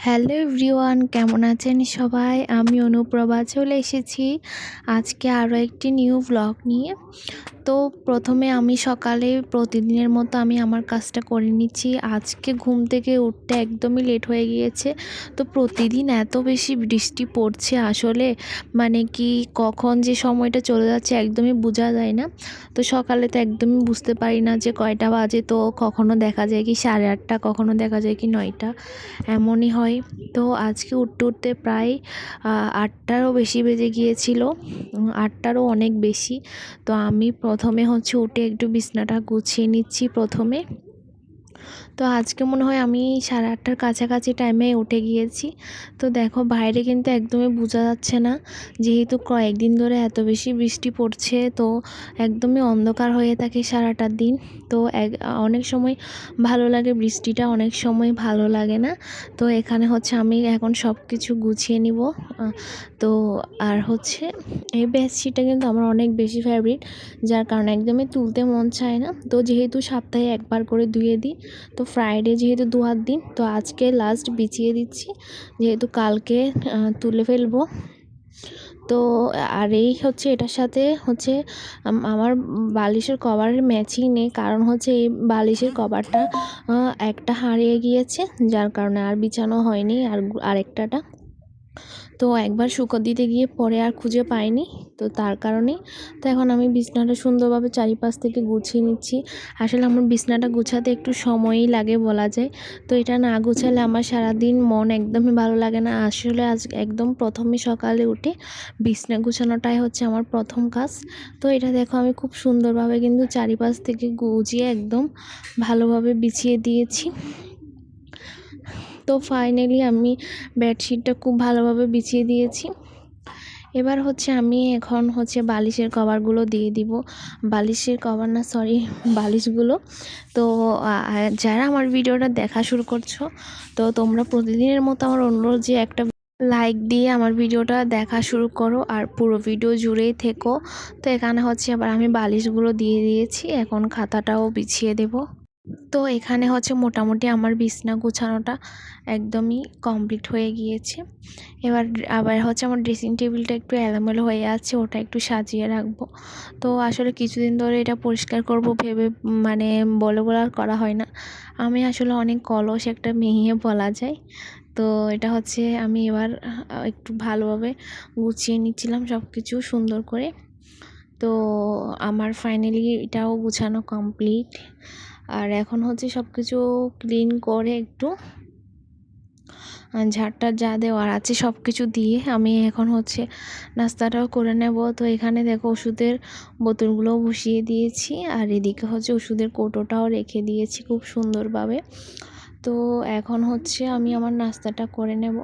Hello everyone, কেমন আছেন সবাই? আমি অনুপ্রভা চলে এসেছি আজকে আরও একটি নিউ ব্লগ নিয়ে। তো প্রথমে আমি সকালে প্রতিদিনের মতো আমি আমার কাজটা করে নিচ্ছি। আজকে ঘুম থেকে উঠতে একদমই লেট হয়ে গিয়েছে। তো প্রতিদিন এত বেশি বৃষ্টি পড়ছে, আসলে মানে কি কখন যে সময়টা চলে যাচ্ছে একদমই বোঝা যায় না। তো সকালে তো একদমই বুঝতে পারি না যে কয়টা বাজে। তো কখনো দেখা যায় কি 8:30, কখনো দেখা যায় কি 9টা, এমনই হয়। তো আজকে উঠতে উঠতে প্রায় 8টারও বেশি বেজে গিয়েছিল, 8টারও অনেক বেশি। তো আমি প্রথমে উঠে একটু বিছনাটা গুছিয়ে নিচ্ছি প্রথমে। তো আজকে মনে হয় আমি 8:30টার কাছাকাছি টাইমে উঠে গিয়েছি। তো দেখো বাইরে কিন্তু একদমই বোঝা যাচ্ছে না, যেহেতু কয়েকদিন ধরে এত বেশি বৃষ্টি পড়ছে। তো একদমই অন্ধকার হয়ে থাকে সারাটা দিন। তো অনেক সময় ভালো লাগে বৃষ্টিটা, অনেক সময় ভালো লাগে না। তো এখানে আমি এখন সব কিছু গুছিয়ে নিব। তো আর এই বেডশিটটা কিন্তু আমার অনেক বেশি ফেভারিট, যার কারণে একদমই তুলতে মন চায় না। তো যেহেতু সপ্তাহে একবার করে ধুয়ে দিই, তো ফ্রাইডে যেহেতু ধোয়ার দিন, তো আজকে লাস্ট বিছিয়ে দিচ্ছি, যেহেতু কালকে তুলে ফেলবো। তো আর এটার সাথে আমার বালিশের কভারের ম্যাচিং নেই, কারণ এই বালিশের কভারটা একটা হারিয়ে গিয়েছে, যার কারণে আর বিছানো হয়নি আর আরেকটাটা। তো একবার শুকো দিতে গিয়ে পরে আর খুঁজে পাইনি, তো তার কারণেই। তো এখন আমি বিছনাটা সুন্দরভাবে চারিপাশ থেকে গুছিয়ে নিচ্ছি। আসলে আমার বিছনাটা গুছাতে একটু সময়ই লাগে বলা যায়। তো এটা না গুছালে আমার সারাদিন মন একদমই ভালো লাগে না। আসলে আজ একদম প্রথমে সকালে উঠে বিছনা গুছানোটাই আমার প্রথম কাজ। তো এটা দেখো আমি খুব সুন্দরভাবে কিন্তু চারিপাশ থেকে গুছিয়ে একদম ভালোভাবে বিছিয়ে দিয়েছি। তো ফাইনালি আমি বেডশিটটা খুব ভালোভাবে বিছিয়ে দিয়েছি। এবার আমি এখন বালিশের কভারগুলো দিয়ে দিব। বালিশের কভার না, সরি, বালিশগুলো। তো যারা আমার ভিডিওটা দেখা শুরু করছো, তো তোমরা প্রতিদিনের মতো আমার অনুরোধ যে একটা লাইক দিয়ে আমার ভিডিওটা দেখা শুরু করো আর পুরো ভিডিও জুড়েই থেকো। তো এখানে আবার আমি বালিশগুলো দিয়ে দিয়েছি, এখন খাতাটাও বিছিয়ে দেব। তো এখানে মোটামুটি আমার বিছনা গুছানোটা একদমই কমপ্লিট হয়ে গিয়েছে। এবার আবার আমার ড্রেসিং টেবিলটা একটু এলোমেলো হয়ে আছে, ওটা একটু সাজিয়ে রাখবো। তো আসলে কিছুদিন ধরে এটা পরিষ্কার করব ভেবে মানে বলে আর করা হয় না। আমি আসলে অনেক অলস একটা মেয়ে বলা যায়। তো এটা আমি এবার একটু ভালোভাবে গুছিয়ে নিচ্ছিলাম সব কিছু সুন্দর করে। তো আমার ফাইনালি এটাও গুছানো কমপ্লিট। আর এখন সব কিছু ক্লিন করে একটু ঝাড়টা যা দেওয়ার আছে সব কিছু দিয়ে আমি এখন নাস্তাটাও করে নেব। তো এখানে দেখো ওষুধের বোতলগুলোও বসিয়ে দিয়েছি, আর এদিকে ওষুধের কৌটোটাও রেখে দিয়েছি খুব সুন্দরভাবে। তো এখন আমি আমার নাস্তাটা করে নেব।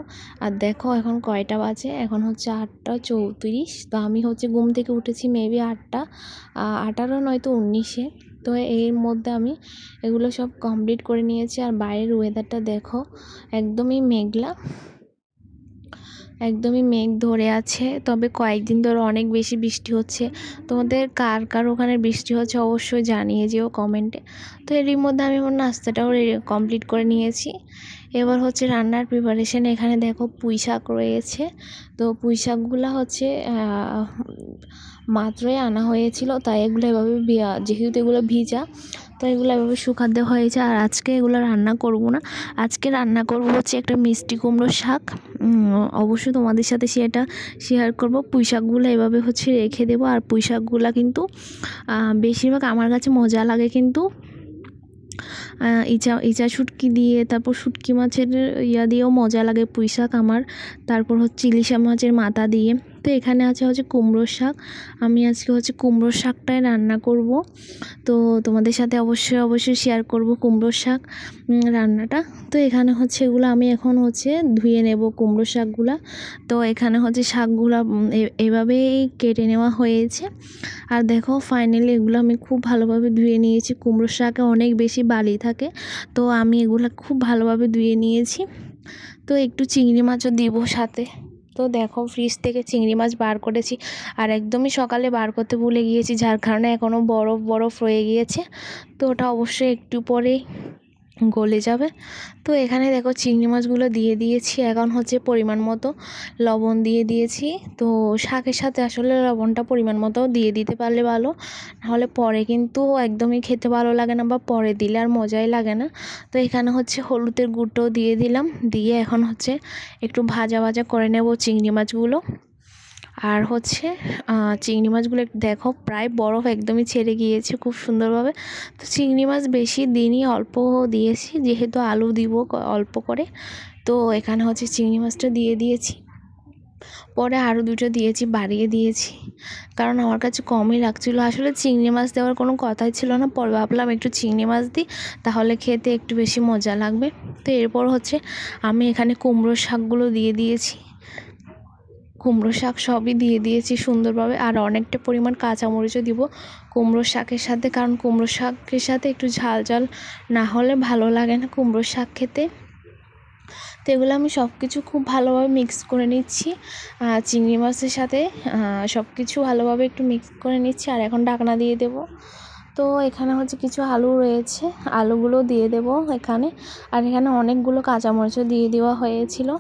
আর দেখো এখন কয়টা বাজে, এখন 8টা 34। তো আমি ঘুম থেকে উঠেছি মেবি 8টা 18 নয়তো 19-এ। তো এর মধ্যে আমি এগুলো সব কমপ্লিট করে নিয়েছি। আর বাইরের ওয়েদারটা দেখো, একদমই মেঘলা, একদমই মেঘ ধরে আছে। তবে কয়েকদিন ধরে অনেক বেশি বৃষ্টি হচ্ছে। তোমাদের কার কার ওখানে বৃষ্টি হচ্ছে অবশ্যই জানিয়ে যেও কমেন্টে। তো এরই মধ্যে আমি আমার নাস্তাটাও কমপ্লিট করে নিয়েছি। এবার রান্নার প্রিপারেশন। এখানে দেখো পুঁই শাক রয়েছে। তো পুঁই শাকগুলো মাত্রই আনা হয়েছিল, তাই এগুলো এভাবে যেহেতু এগুলো ভিজা, তো এগুলো এভাবে শুকাতে হয়েছে। আর আজকে এগুলো রান্না করব না, আজকে রান্না করব একটা মিষ্টি কুমড়োর শাক। অবশ্যই তোমাদের সাথে সেটা শেয়ার করব। পুঁই শাকগুলো এভাবে রেখে দেবো। আর পুঁই শাকগুলো কিন্তু বেশিরভাগ আমার কাছে মজা লাগে কিন্তু ইচা শুটকি দিয়ে, তারপর শুটকি মাছের দিয়েও মজা লাগে পুঁই শাক আমার। তারপর ইলিশা মাছের মাথা দিয়ে। তো এখানে আছে কুমড়োর শাক। আমি আজকে কুমড়োর শাকটাই রান্না করব। তো তোমাদের সাথে অবশ্যই শেয়ার করব কুমড়োর শাক রান্নাটা। তো এখানে এগুলো আমি এখন ধুয়ে নেব কুমড়ো শাকগুলা। তো এখানে শাকগুলা এভাবেই কেটে নেওয়া হয়েছে। আর দেখো ফাইনালি এগুলো আমি খুব ভালোভাবে ধুয়ে নিয়েছি। কুমড়োর শাকে অনেক বেশি বালি থাকে, তো আমি এগুলো খুব ভালোভাবে ধুয়ে নিয়েছি। তো একটু চিংড়ি মাছও দিব সাথে। তো দেখো ফ্রিজ থেকে চিংড়ি মাছ বার করেছি, আর একদমই সকালে বার করতে ভুলে গিয়েছি, যার কারণে এখনও বরফ বরফ রয়ে গিয়েছে। তো ওটা অবশ্যই একটু পরেই গলে যাবে। তো এখানে দেখো চিংড়ি মাছগুলো দিয়ে দিয়েছি। এখন হচ্ছে পরিমাণ মতো লবণ দিয়ে দিয়েছি। তো শাকের সাথে আসলে লবণটা পরিমাণ মতো দিয়ে দিতে পারলে ভালো, নাহলে পরে কিন্তু একদমই খেতে ভালো লাগে না, বা পরে দিলে আর মজাই লাগে না। তো এখানে হচ্ছে হলুদের গুঁড়োও দিয়ে দিলাম, দিয়ে এখন হচ্ছে একটু ভাজা ভাজা করে নেব চিংড়ি মাছগুলো। আর হচ্ছে চিংড়ি মাছগুলো দেখো প্রায় বরফ একদমই ছেড়ে গিয়েছে খুব সুন্দরভাবে। তো চিংড়ি মাছ বেশি দিনই অল্প দিয়েছি, যেহেতু আলু দিব অল্প করে। তো এখানে হচ্ছে চিংড়ি মাছটা দিয়ে দিয়েছি, পরে আরও দুটো দিয়েছি, বাড়িয়ে দিয়েছি, কারণ আমার কাছে কমই লাগছিলো। আসলে চিংড়ি মাছ দেওয়ার কোনো কথাই ছিল না, পরে ভাবলাম একটু চিংড়ি মাছ দিই, তাহলে খেতে একটু বেশি মজা লাগবে। তো এরপর হচ্ছে আমি এখানে কুমড়োর শাকগুলো দিয়ে দিয়েছি, কুমড়ো শাক সবই দিয়ে দিয়েছি সুন্দরভাবে। আর অনেকটা পরিমাণ কাঁচামরিচও দিব কুমড়ো শাকের সাথে, কারণ কুমড়ো শাকের সাথে একটু ঝাল ঝাল না হলে ভালো লাগে না কুমড়ো শাক খেতে। তো এগুলো আমি সব কিছু খুব ভালোভাবে মিক্স করে নিচ্ছি চিংড়ি মাছের সাথে, সব কিছু ভালোভাবে একটু মিক্স করে নিচ্ছি। আর এখন ঢাকনা দিয়ে দেব। তো এখানে হচ্ছে কিছু আলু রয়েছে, আলুগুলো দিয়ে দেব এখানে। আর এখানে অনেকগুলো কাঁচামরিচও দিয়ে দেওয়া হয়েছিল।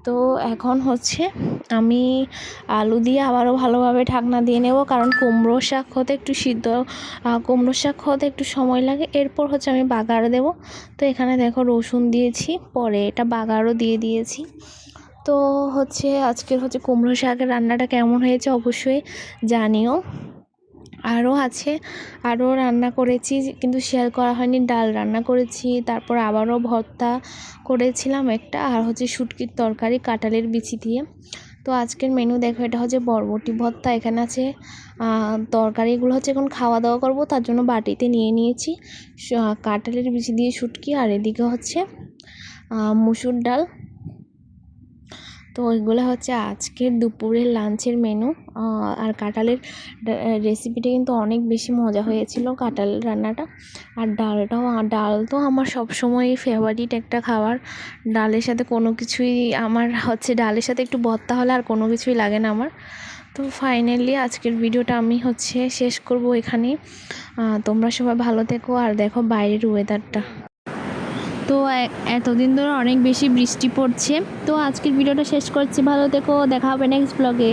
তো এখন হচ্ছে আমি আলু দিয়ে আবারও ভালোভাবে ঢাকনা দিয়ে নেব, কারণ কুমড়ো শাক হতে একটু সিদ্ধ, কুমড়ো শাক হতে একটু সময় লাগে। এরপর হচ্ছে আমি বাগার দেব। তো এখানে দেখো রসুন দিয়েছি, পরে এটা বাগারও দিয়ে দিয়েছি। তো হচ্ছে আজকের হচ্ছে কুমড়ো শাকের রান্নাটা কেমন হয়েছে অবশ্যই জানিও। আরও রান্না করেছি, কিন্তু শেয়ার করা হয়নি। ডাল রান্না করেছি, তারপর আবারও ভর্তা করেছিলাম একটা, আর হচ্ছে শুটকির তরকারি কাঁঠালের বিচি দিয়ে। তো আজকের মেনু দেখো, এটা হচ্ছে বরবটি ভর্তা, এখানে আছে তরকারিগুলো হচ্ছে এখন খাওয়া দাওয়া করব, তার জন্য বাটিতে নিয়ে নিয়েছি কাঁঠালের বিচি দিয়ে শুটকি, আর এদিকে হচ্ছে মুসুর ডাল। তো ওইগুলো হচ্ছে আজকের দুপুরের লাঞ্চের মেনু। আর কাঁঠালের রেসিপিটা কিন্তু অনেক বেশি মজা হয়েছিল, কাঁঠাল রান্নাটা। আর ডাল তো আমার সবসময়ই ফেভারিট একটা খাবার। ডালের সাথে কোনো কিছুই আমার হচ্ছে, ডালের সাথে একটু ভর্তা হলে আর কোনো কিছুই লাগে না আমার। তো ফাইনালি আজকের ভিডিওটা আমি হচ্ছে শেষ করব এখানেই। তোমরা সবাই ভালো থেকো, আর দেখো বাইরের ওয়েদারটা। তো এতদিন ধরে অনেক বেশি বৃষ্টি পড়ছে। তো আজকের ভিডিওটা শেষ করছি, ভালো থেকো, দেখা হবে নেক্সট ব্লগে।